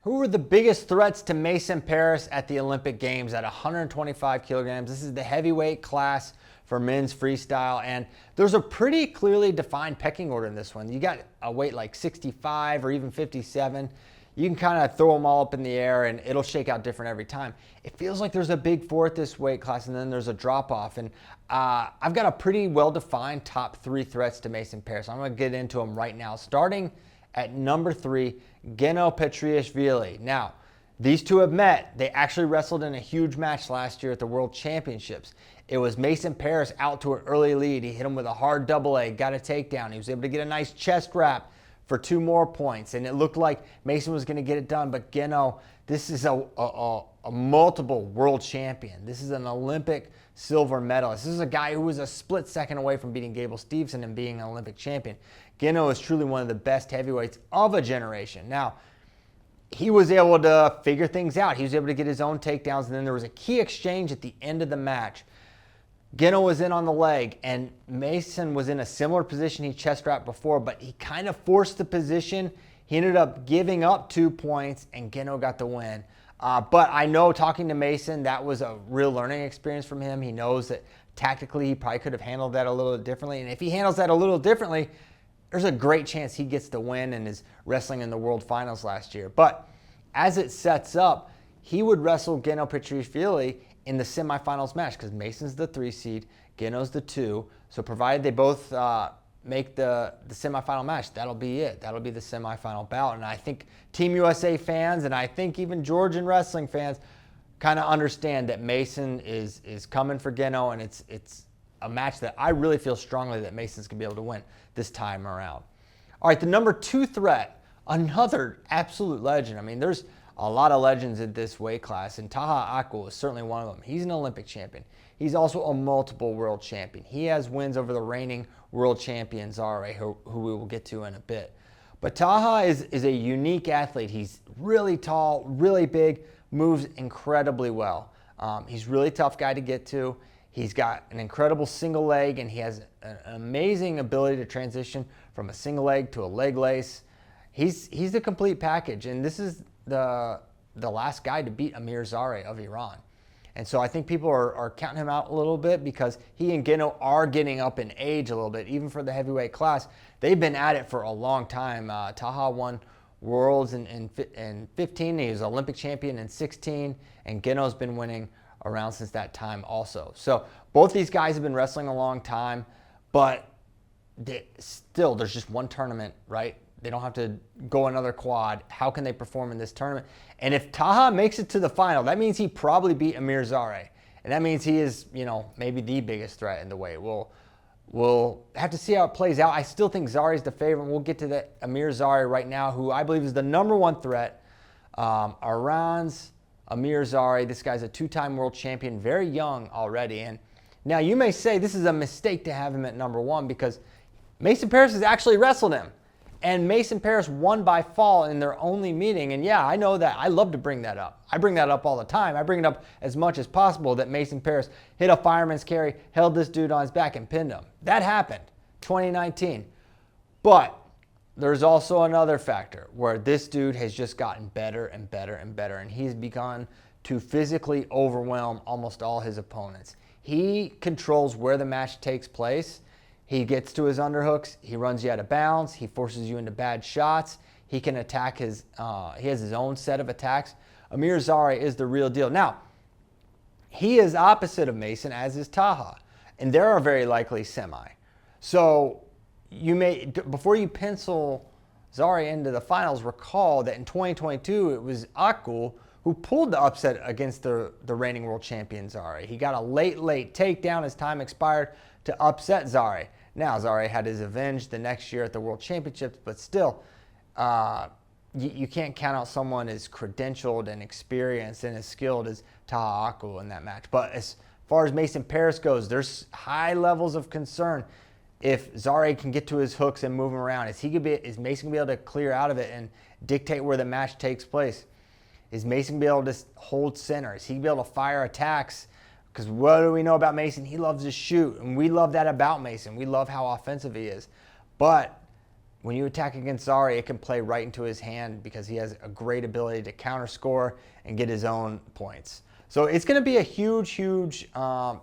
Who are the biggest threats to Mason Parris at the Olympic Games at 125 kilograms? This is the heavyweight class for men's freestyle, and there's a pretty clearly defined pecking order in this one. You got a weight like 65 or even 57. You can kind of throw them all up in the air and it'll shake out different every time. It feels like there's a big four at this weight class and then there's a drop off. And I've got a pretty well-defined top three threats to Mason Parris. I'm going to get into them right now. Starting at number 3, Geno Petrify. Now, these two have met. They actually wrestled in a huge match last year at the World Championships. It was Mason Parris out to an early lead. He hit him with a hard double leg, got a takedown. He was able to get a nice chest wrap for 2 more points, and it looked like Mason was going to get it done. But Geno, this is a multiple world champion. This is an Olympic silver medalist. This is a guy who was a split second away from beating Gable Steveson and being an Olympic champion. Geno is truly one of the best heavyweights of a generation. Now, he was able to figure things out. He was able to get his own takedowns, and then there was a key exchange at the end of the match. Geno was in on the leg, and Mason was in a similar position he chest wrapped before, but he kind of forced the position. He ended up giving up 2 points, and Geno got the win. But I know, talking to Mason, that was a real learning experience from him. He knows that tactically he probably could have handled that a little differently, and if he handles that a little differently, there's a great chance he gets the win and is wrestling in the World Finals last year. But as it sets up, he would wrestle Geno Petrify in the semifinals match because Mason's the 3 seed, Geno's the 2. So provided they both make the semifinal match, that'll be it. That'll be the semifinal bout. And I think Team USA fans, and I think even Georgian wrestling fans, kind of understand that Mason is coming for Geno, and it's a match that I really feel strongly that Mason's going to be able to win this time around. All right, the number 2 threat, another absolute legend. I mean, there's a lot of legends in this weight class, and Taha Akul is certainly one of them. He's an Olympic champion. He's also a multiple world champion. He has wins over the reigning world champion Zari, who we will get to in a bit. But Taha is a unique athlete. He's really tall, really big, moves incredibly well. He's a really tough guy to get to. He's got an incredible single leg, and he has an amazing ability to transition from a single leg to a leg lace. He's the complete package, and this is the last guy to beat Amir Zari of Iran. And so I think people are counting him out a little bit because he and Geno are getting up in age a little bit, even for the heavyweight class. They've been at it for a long time. Taha won Worlds in 15. He was Olympic champion in 16, and Geno's been winning around since that time also. So both these guys have been wrestling a long time, but still there's just one tournament, right? They don't have to go another quad. How can they perform in this tournament? And if Taha makes it to the final, that means he probably beat Amir Zari. And that means he is, maybe the biggest threat in the weight. We'll have to see how it plays out. I still think Zari's the favorite. We'll get to the Amir Zari right now, who I believe is the number 1 threat. Iran's Amir Zari. This guy's a 2-time world champion, very young already. And now you may say this is a mistake to have him at number 1 because Mason Parris has actually wrestled him. And Mason Parris won by fall in their only meeting. And yeah, I know that. I love to bring that up. I bring that up all the time. I bring it up as much as possible that Mason Parris hit a fireman's carry, held this dude on his back, and pinned him. That happened, 2019. But there's also another factor where this dude has just gotten better and better and better. And he's begun to physically overwhelm almost all his opponents. He controls where the match takes place. He gets to his underhooks, he runs you out of bounds, he forces you into bad shots, he can attack he has his own set of attacks. Amir Zari is the real deal. Now, he is opposite of Mason, as is Taha, and they're a very likely semi. So you may, before you pencil Zari into the finals, recall that in 2022, it was Akul who pulled the upset against the reigning world champion Zari. He got a late takedown as time expired to upset Zari. Now, Zari had his revenge the next year at the World Championships, but still, you can't count out someone as credentialed and experienced and as skilled as Taha Akul in that match. But as far as Mason Parris goes, there's high levels of concern. If Zari can get to his hooks and move him around, is Mason going to be able to clear out of it and dictate where the match takes place? Is Mason going to be able to hold center? Is he going to be able to fire attacks? Because what do we know about Mason? He loves to shoot, and we love that about Mason. We love how offensive he is. But when you attack against Zari, it can play right into his hand because he has a great ability to counter score and get his own points. So it's going to be a huge, huge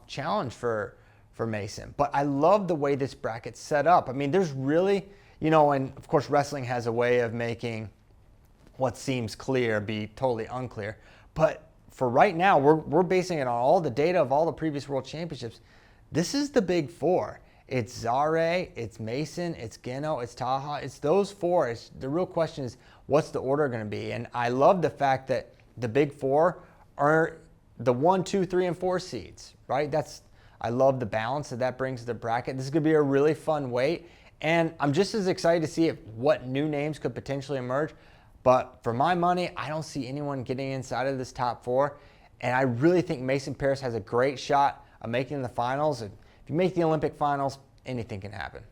challenge for Mason. But I love the way this bracket's set up. I mean, there's really, and of course wrestling has a way of making what seems clear be totally unclear. But for right now, we're basing it on all the data of all the previous world championships. This is the big four. It's Zari, it's Mason, it's Geno, it's Taha. It's those four. The real question is, what's the order going to be? And I love the fact that the big four are the 1, 2, 3, and 4 seeds, right? I love the balance that brings to the bracket. This is going to be a really fun weight. And I'm just as excited to see what new names could potentially emerge. But for my money, I don't see anyone getting inside of this top 4. And I really think Mason Parris has a great shot of making the finals. If you make the Olympic finals, anything can happen.